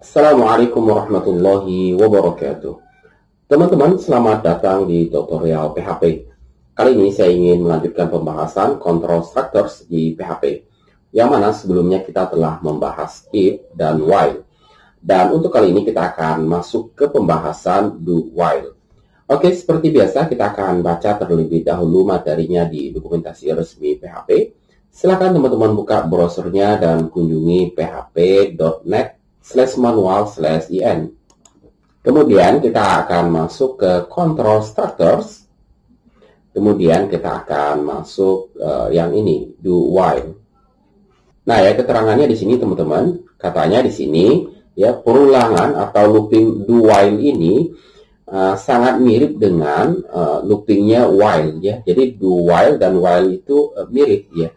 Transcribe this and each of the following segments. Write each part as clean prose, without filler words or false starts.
Assalamualaikum warahmatullahi wabarakatuh. Teman-teman, selamat datang di tutorial PHP. Kali ini saya ingin melanjutkan pembahasan control structures di PHP, yang mana sebelumnya kita telah membahas if dan while. Dan untuk kali ini kita akan masuk ke pembahasan do while. Oke, seperti biasa kita akan baca terlebih dahulu materinya di dokumentasi resmi PHP. Silakan teman-teman buka browsernya dan kunjungi php.net/manual/in. Kemudian kita akan masuk ke control structures. Kemudian kita akan masuk yang ini, do while. Nah ya, keterangannya di sini teman-teman. Katanya di sini ya, perulangan atau looping do while ini sangat mirip dengan loopingnya while ya. Jadi do while dan while itu mirip ya.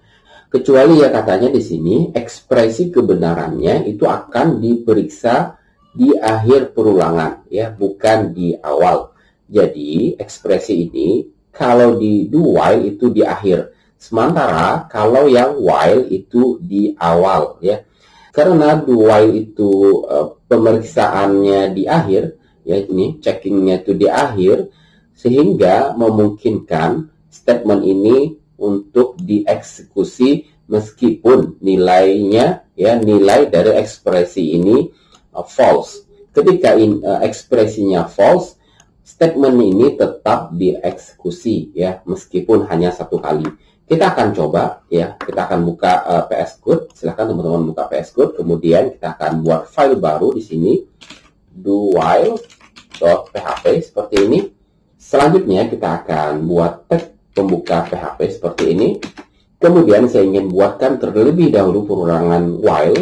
Kecuali ya katanya di sini ekspresi kebenarannya itu akan diperiksa di akhir perulangan ya, bukan di awal. Jadi ekspresi ini kalau di do while itu di akhir, sementara kalau yang while itu di awal ya. Karena do while itu pemeriksaannya di akhir ya, ini checkingnya itu di akhir, sehingga memungkinkan statement ini untuk dieksekusi meskipun nilainya ya, nilai dari ekspresi ini false. Ketika ekspresinya false, statement ini tetap dieksekusi ya, meskipun hanya satu kali. Kita akan coba ya, kita akan buka VS Code. Silahkan teman-teman buka VS Code. Kemudian kita akan buat file baru di sini, do while.php seperti ini. Selanjutnya kita akan buat tag pembuka PHP seperti ini. Kemudian saya ingin buatkan terlebih dahulu perulangan while.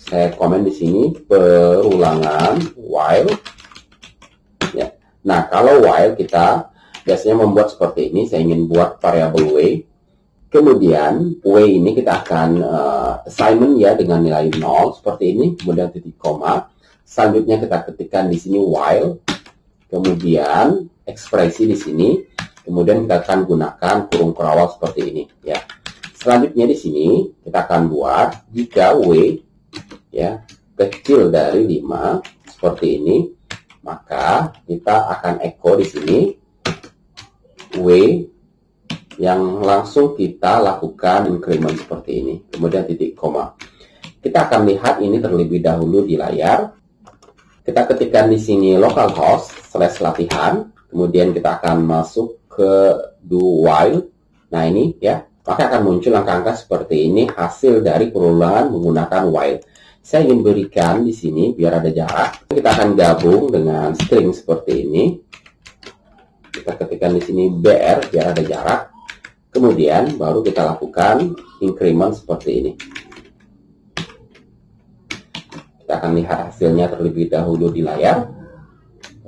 Saya komen di sini perulangan while. Ya. Nah, kalau while kita biasanya membuat seperti ini. Saya ingin buat variable way. Kemudian way ini kita akan assignment ya dengan nilai 0 seperti ini. Kemudian titik koma. Selanjutnya kita ketikkan di sini while. Kemudian ekspresi di sini. Kemudian kita akan gunakan kurung kerawal seperti ini ya. Selanjutnya di sini kita akan buat jika w ya kecil dari 5 seperti ini, maka kita akan echo di sini w yang langsung kita lakukan increment seperti ini. Kemudian titik koma. Kita akan lihat ini terlebih dahulu di layar. Kita ketikkan di sini localhost/latihan. Kemudian kita akan masuk ke do while. Nah ini ya, maka akan muncul angka-angka seperti ini hasil dari perulangan menggunakan while. Saya ingin berikan di sini biar ada jarak. Kita akan gabung dengan string seperti ini. Kita ketikkan di sini br biar ada jarak. Kemudian baru kita lakukan increment seperti ini. Kita akan lihat hasilnya terlebih dahulu di layar.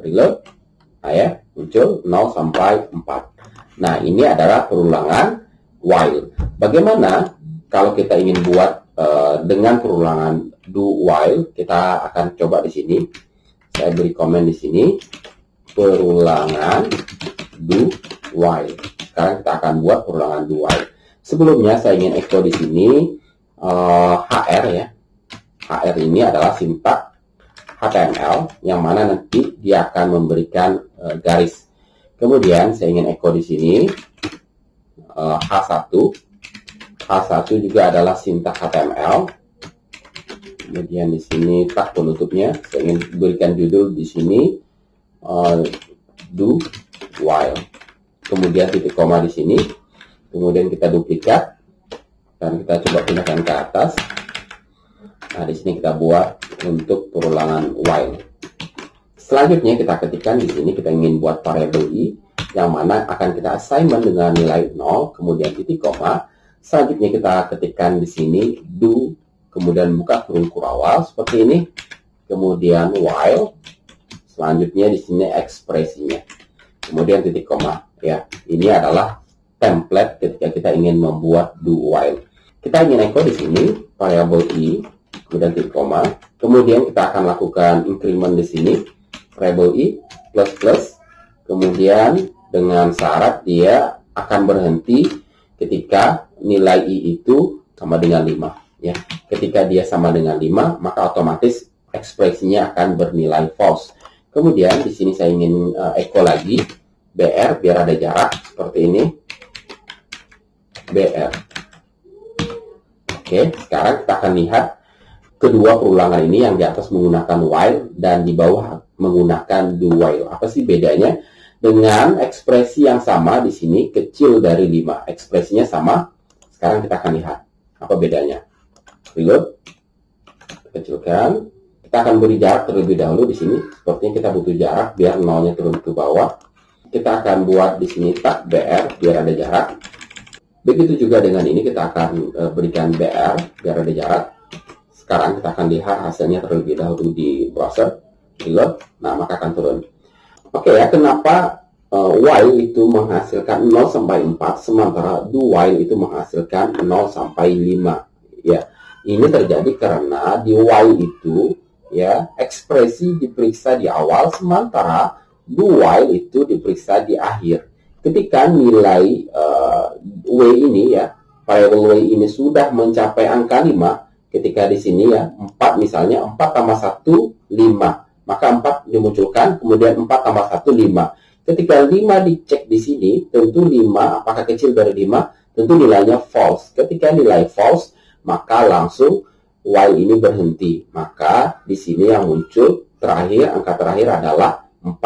Reload. Nah ya, muncul 0 sampai 4. Nah, ini adalah perulangan while. Bagaimana kalau kita ingin buat dengan perulangan do while? Kita akan coba di sini. Saya beri komen di sini perulangan do while. Sekarang kita akan buat perulangan do while. Sebelumnya saya ingin echo di sini HR ya. HR ini adalah sintak HTML yang mana nanti dia akan memberikan garis. Kemudian saya ingin echo di sini H1. H1 juga adalah sintak HTML. Kemudian di sini tag penutupnya saya ingin berikan judul di sini do while. Kemudian titik koma di sini. Kemudian kita duplikat dan kita coba pindahkan ke atas. Nah, di sini kita buat untuk perulangan while. Selanjutnya kita ketikkan di sini kita ingin buat variable i yang mana akan kita assignment dengan nilai 0, kemudian titik koma. Selanjutnya kita ketikkan di sini do, kemudian buka kurung kurawal seperti ini. Kemudian while. Selanjutnya di sini ekspresinya. Kemudian titik koma. Ya, ini adalah template ketika kita ingin membuat do while. Kita ingin echo di sini variable i, kemudian titik koma. Kemudian kita akan lakukan increment di sini variable i plus plus. Kemudian dengan syarat dia akan berhenti ketika nilai i itu sama dengan 5 ya. Ketika dia sama dengan 5, maka otomatis ekspresinya akan bernilai false. Kemudian di sini saya ingin echo lagi BR biar ada jarak seperti ini. BR. Oke, sekarang kita akan lihat kedua perulangan ini, yang di atas menggunakan while dan di bawah menggunakan do while. Apa sih bedanya? Dengan ekspresi yang sama di sini kecil dari 5. Ekspresinya sama. Sekarang kita akan lihat apa bedanya. Reload. Kecilkan. Kita akan beri jarak terlebih dahulu di sini. Sepertinya kita butuh jarak biar nolnya turun ke bawah. Kita akan buat di sini tak BR biar ada jarak. Begitu juga dengan ini, kita akan berikan BR biar ada jarak. Sekarang kita akan lihat hasilnya terlebih dahulu di browser. Reload. Nah, maka akan turun. Oke ya, kenapa while itu menghasilkan 0 sampai 4 sementara do while itu menghasilkan 0 sampai 5? Ya, ini terjadi karena di while itu ya ekspresi diperiksa di awal sementara do while itu diperiksa di akhir. Ketika nilai W ini ya, variable W ini sudah mencapai angka 5, ketika di sini ya 4 misalnya 4 tambah 1 5, maka 4 dimunculkan, kemudian 4 tambah 1 5. Ketika 5 dicek di sini, tentu 5 apakah kecil dari 5, tentu nilainya false. Ketika nilai false, maka langsung while ini berhenti. Maka di sini yang muncul terakhir, angka terakhir adalah 4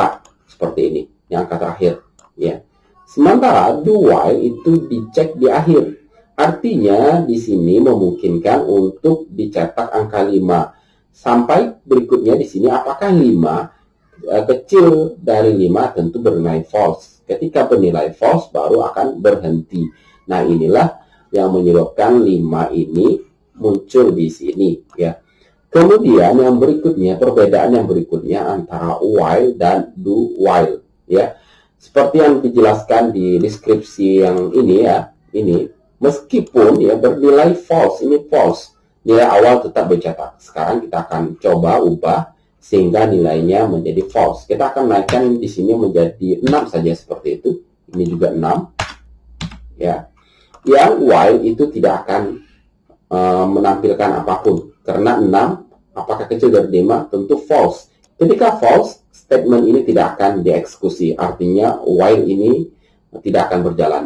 seperti ini, yang angka terakhir ya. Sementara do while itu dicek di akhir. Artinya di sini memungkinkan untuk dicetak angka 5. Sampai berikutnya di sini apakah 5 kecil dari 5 tentu bernilai false. Ketika bernilai false baru akan berhenti. Nah, inilah yang menyebabkan 5 ini muncul di sini ya. Kemudian yang berikutnya, perbedaan yang berikutnya antara while dan do while ya. Seperti yang dijelaskan di deskripsi yang ini ya, ini meskipun ya bernilai false, ini false, nilai awal tetap dicetak. Sekarang kita akan coba ubah sehingga nilainya menjadi false. Kita akan naikkan di sini menjadi 6 saja seperti itu. Ini juga 6 ya. Yang while itu tidak akan menampilkan apapun karena 6 apakah kecil dari 5 tentu false. Ketika false, statement ini tidak akan dieksekusi, artinya while ini tidak akan berjalan.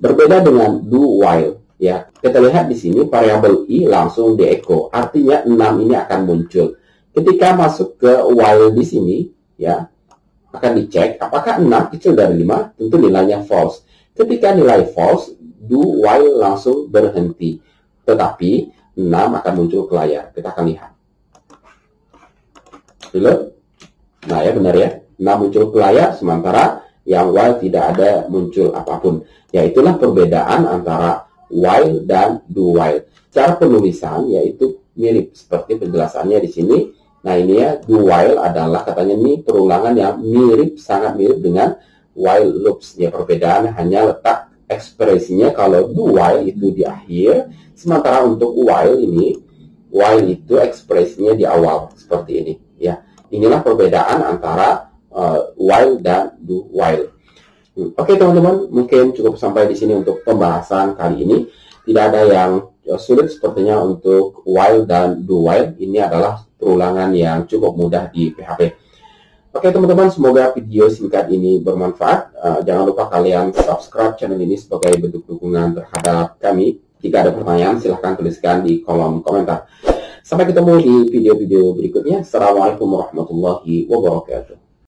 Berbeda dengan do while, ya. Kita lihat di sini variabel i langsung di-echo, artinya 6 ini akan muncul. Ketika masuk ke while di sini, ya, akan dicek apakah 6 kecil dari 5, tentu nilainya false. Ketika nilai false, do while langsung berhenti. Tetapi 6 akan muncul ke layar. Kita akan lihat. Reload. Nah ya benar ya, 6 muncul ke layar sementara yang while tidak ada muncul apapun. Ya itulah perbedaan antara while dan do while. Cara penulisan yaitu mirip seperti penjelasannya di sini. Nah ini ya, do while adalah katanya ini perulangan yang mirip, sangat mirip dengan while loops. Ya perbedaan hanya letak ekspresinya, kalau do while itu di akhir, sementara untuk while ini, while itu ekspresinya di awal seperti ini. Ya. Inilah perbedaan antara while dan do while. Oke teman-teman, mungkin cukup sampai di sini untuk pembahasan kali ini. Tidak ada yang sulit sepertinya untuk while dan do while. Ini adalah perulangan yang cukup mudah di PHP. Oke teman-teman, semoga video singkat ini bermanfaat. Jangan lupa kalian subscribe channel ini sebagai bentuk dukungan terhadap kami. Jika ada pertanyaan, silahkan tuliskan di kolom komentar. Sampai ketemu di video-video berikutnya. Assalamualaikum warahmatullahi wabarakatuh.